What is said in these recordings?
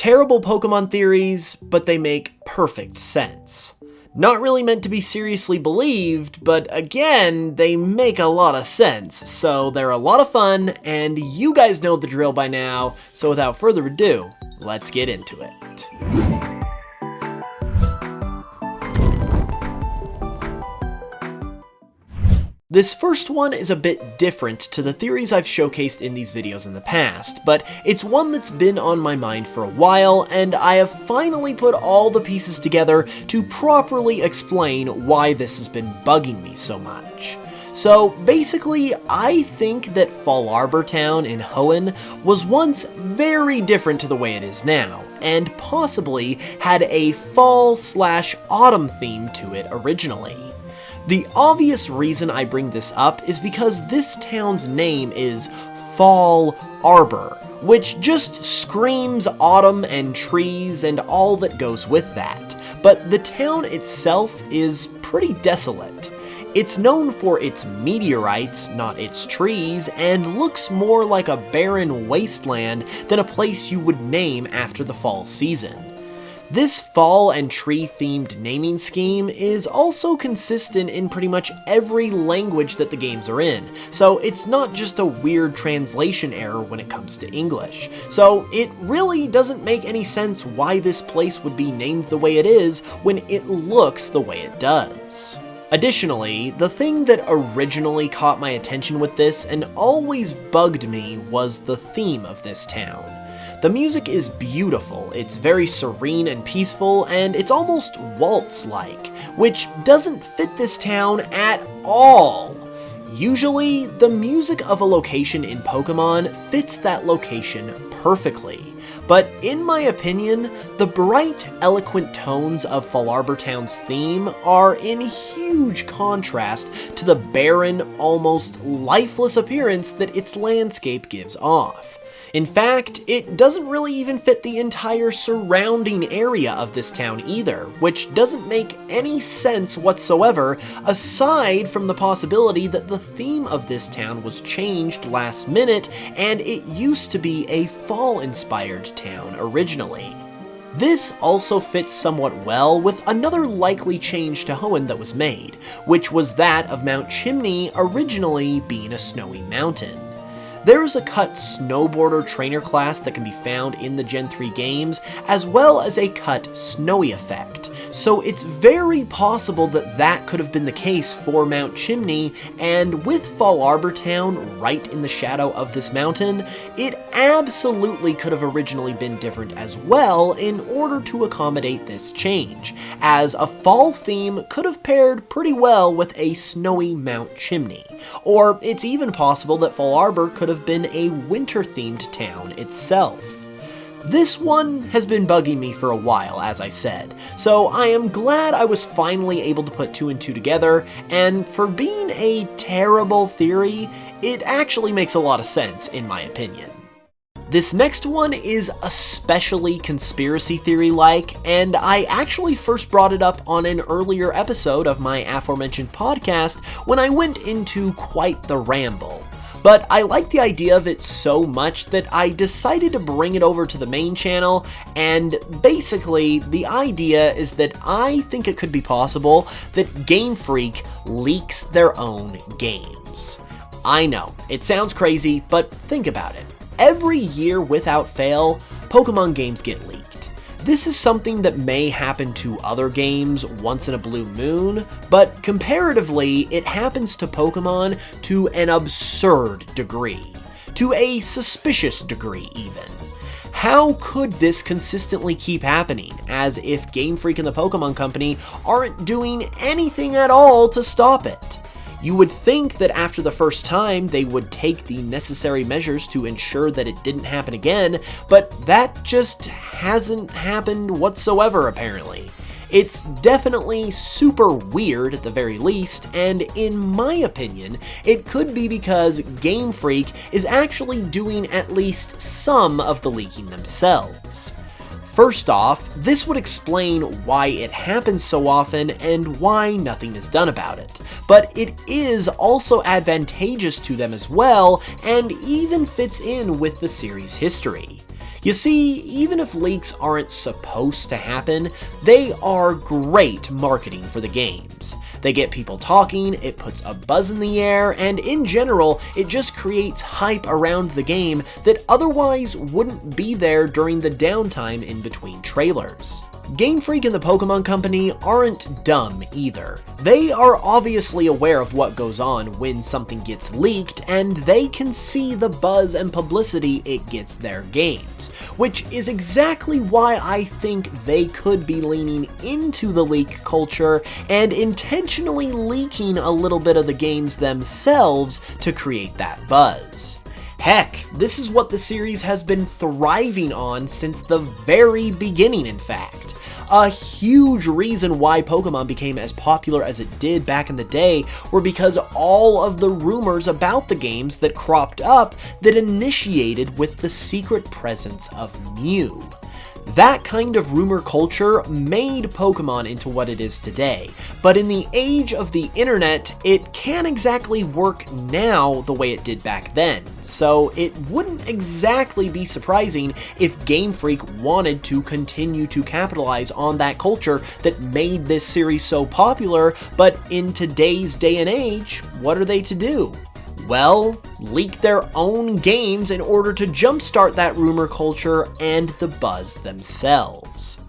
Terrible Pokemon theories, but they make perfect sense. Not really meant to be seriously believed, but again, they make a lot of sense, so they're a lot of fun, and you guys know the drill by now, so without further ado, let's get into it. This first one is a bit different to the theories I've showcased in these videos in the past, but it's one that's been on my mind for a while, and I have finally put all the pieces together to properly explain why this has been bugging me so much. So basically, I think that Fall Arbor Town in Hoenn was once very different to the way it is now, and possibly had a fall/autumn theme to it originally. The obvious reason I bring this up is because this town's name is Fall Arbor, which just screams autumn and trees and all that goes with that, but the town itself is pretty desolate. It's known for its meteorites, not its trees, and looks more like a barren wasteland than a place you would name after the fall season. This fall and tree themed naming scheme is also consistent in pretty much every language that the games are in, so it's not just a weird translation error when it comes to English. So it really doesn't make any sense why this place would be named the way it is when it looks the way it does. Additionally, the thing that originally caught my attention with this and always bugged me was the theme of this town. The music is beautiful, it's very serene and peaceful, and it's almost waltz-like, which doesn't fit this town at all. Usually, the music of a location in Pokemon fits that location perfectly, but in my opinion, the bright, eloquent tones of Fall Arbor Town's theme are in huge contrast to the barren, almost lifeless appearance that its landscape gives off. In fact, it doesn't really even fit the entire surrounding area of this town either, which doesn't make any sense whatsoever, aside from the possibility that the theme of this town was changed last minute, and it used to be a fall-inspired town originally. This also fits somewhat well with another likely change to Hoenn that was made, which was that of Mount Chimney originally being a snowy mountain. There is a cut snowboarder trainer class that can be found in the Gen 3 games, as well as a cut snowy effect, so it's very possible that that could have been the case for Mount Chimney, and with Fall Arbor Town right in the shadow of this mountain, it absolutely could have originally been different as well in order to accommodate this change, as a fall theme could have paired pretty well with a snowy Mount Chimney, or it's even possible that Fall Arbor could have been a winter-themed town itself. This one has been bugging me for a while, as I said, so I am glad I was finally able to put two and two together, and for being a terrible theory, it actually makes a lot of sense in my opinion. This next one is especially conspiracy theory-like, and I actually first brought it up on an earlier episode of my aforementioned podcast when I went into quite the ramble. But I like the idea of it so much that I decided to bring it over to the main channel, and basically the idea is that I think it could be possible that Game Freak leaks their own games. I know, it sounds crazy, but think about it. Every year without fail, Pokemon games get leaked. This is something that may happen to other games once in a blue moon, but comparatively, it happens to Pokemon to an absurd degree. To a suspicious degree, even. How could this consistently keep happening, as if Game Freak and the Pokemon Company aren't doing anything at all to stop it? You would think that after the first time, they would take the necessary measures to ensure that it didn't happen again, but that just hasn't happened whatsoever, apparently. It's definitely super weird at the very least, and in my opinion, it could be because Game Freak is actually doing at least some of the leaking themselves. First off, this would explain why it happens so often and why nothing is done about it, but it is also advantageous to them as well, and even fits in with the series' history. You see, even if leaks aren't supposed to happen, they are great marketing for the games. They get people talking, it puts a buzz in the air, and in general, it just creates hype around the game that otherwise wouldn't be there during the downtime in between trailers. Game Freak and the Pokémon Company aren't dumb either. They are obviously aware of what goes on when something gets leaked, and they can see the buzz and publicity it gets their games, which is exactly why I think they could be leaning into the leak culture and intentionally leaking a little bit of the games themselves to create that buzz. Heck, this is what the series has been thriving on since the very beginning, in fact. A huge reason why Pokemon became as popular as it did back in the day were because all of the rumors about the games that cropped up that initiated with the secret presence of Mew. That kind of rumor culture made Pokemon into what it is today, but in the age of the internet, it can't exactly work now the way it did back then, so it wouldn't exactly be surprising if Game Freak wanted to continue to capitalize on that culture that made this series so popular, but in today's day and age, what are they to do? Well, leak their own games in order to jumpstart that rumor culture and the buzz themselves.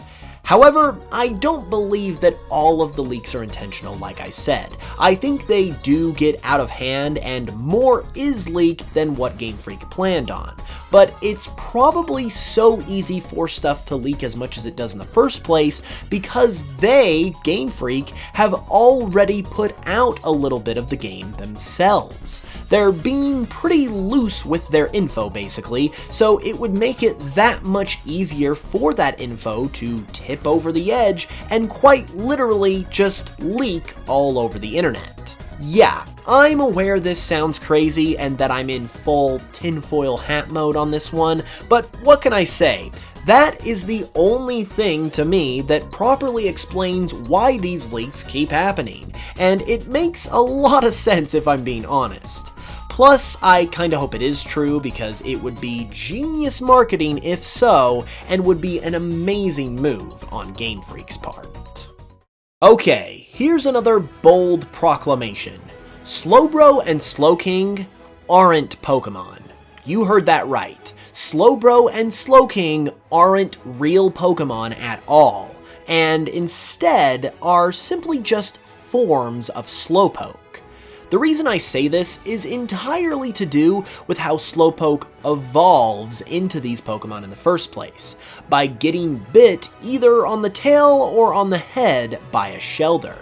However, I don't believe that all of the leaks are intentional, like I said. I think they do get out of hand and more is leaked than what Game Freak planned on. But it's probably so easy for stuff to leak as much as it does in the first place because they, Game Freak, have already put out a little bit of the game themselves. They're being pretty loose with their info basically, so it would make it that much easier for that info to tip over the edge and quite literally just leak all over the internet. Yeah, I'm aware this sounds crazy and that I'm in full tinfoil hat mode on this one, but what can I say? That is the only thing to me that properly explains why these leaks keep happening, and it makes a lot of sense if I'm being honest. Plus, I kinda hope it is true because it would be genius marketing if so, and would be an amazing move on Game Freak's part. Okay, here's another bold proclamation. Slowbro and Slowking aren't Pokemon. You heard that right. Slowbro and Slowking aren't real Pokemon at all, and instead are simply just forms of Slowpoke. The reason I say this is entirely to do with how Slowpoke evolves into these Pokemon in the first place, by getting bit either on the tail or on the head by a Shelder.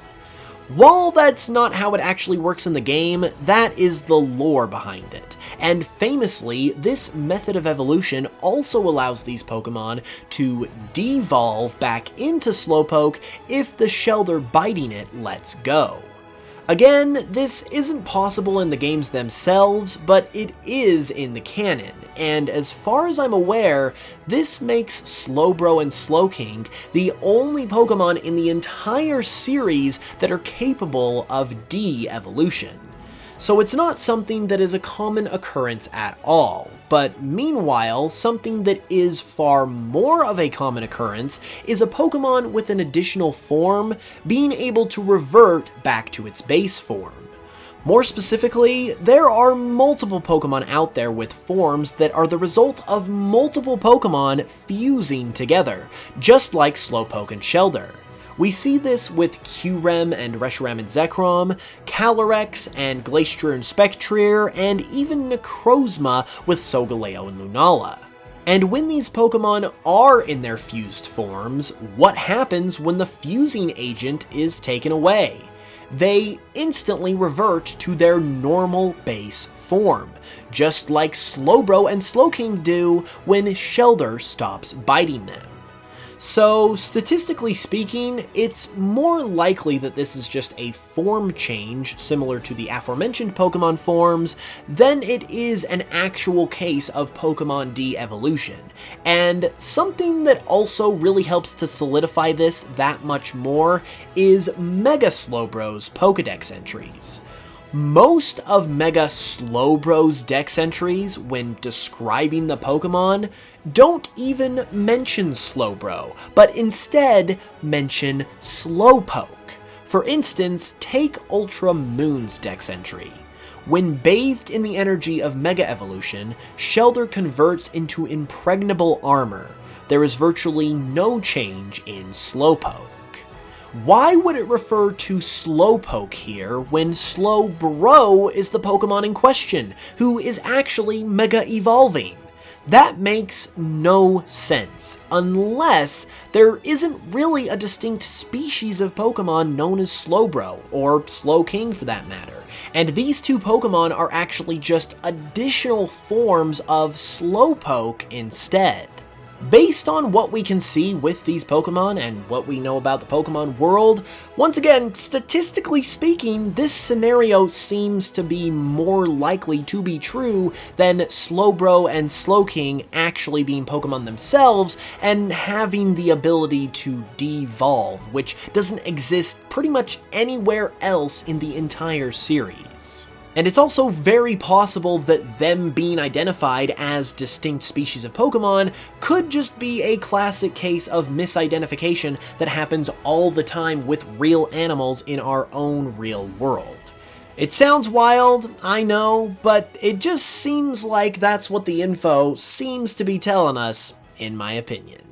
While that's not how it actually works in the game, that is the lore behind it, and famously, this method of evolution also allows these Pokemon to devolve back into Slowpoke if the Shelder biting it lets go. Again, this isn't possible in the games themselves, but it is in the canon, and as far as I'm aware, this makes Slowbro and Slowking the only Pokemon in the entire series that are capable of de-evolution. So it's not something that is a common occurrence at all, but meanwhile, something that is far more of a common occurrence is a Pokemon with an additional form being able to revert back to its base form. More specifically, there are multiple Pokemon out there with forms that are the result of multiple Pokemon fusing together, just like Slowpoke and Shelder. We see this with Kyurem and Reshiram and Zekrom, Calyrex and Glastrier and Spectrier, and even Necrozma with Solgaleo and Lunala. And when these Pokemon are in their fused forms, what happens when the fusing agent is taken away? They instantly revert to their normal base form, just like Slowbro and Slowking do when Shelder stops biting them. So, statistically speaking, it's more likely that this is just a form change, similar to the aforementioned Pokemon forms, than it is an actual case of Pokemon de-evolution. And something that also really helps to solidify this that much more is Mega Slowbro's Pokedex entries. Most of Mega Slowbro's dex entries when describing the Pokemon don't even mention Slowbro, but instead mention Slowpoke. For instance, take Ultra Moon's dex entry. When bathed in the energy of Mega Evolution, Shelter converts into impregnable armor. There is virtually no change in Slowpoke. Why would it refer to Slowpoke here when Slowbro is the Pokemon in question, who is actually Mega Evolving? That makes no sense, unless there isn't really a distinct species of Pokemon known as Slowbro, or Slowking for that matter, and these two Pokemon are actually just additional forms of Slowpoke instead. Based on what we can see with these Pokemon and what we know about the Pokemon world, once again, statistically speaking, this scenario seems to be more likely to be true than Slowbro and Slowking actually being Pokemon themselves and having the ability to devolve, which doesn't exist pretty much anywhere else in the entire series. And it's also very possible that them being identified as distinct species of Pokemon could just be a classic case of misidentification that happens all the time with real animals in our own real world. It sounds wild, I know, but it just seems like that's what the info seems to be telling us, in my opinion.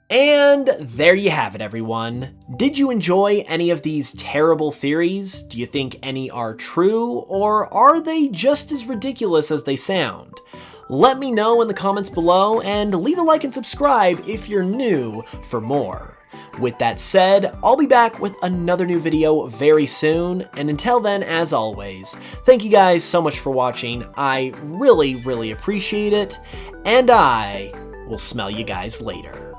And there you have it, everyone. Did you enjoy any of these terrible theories? Do you think any are true, or are they just as ridiculous as they sound? Let me know in the comments below, and leave a like and subscribe if you're new for more. With that said, I'll be back with another new video very soon, and until then, as always, thank you guys so much for watching. I really appreciate it, and I will smell you guys later.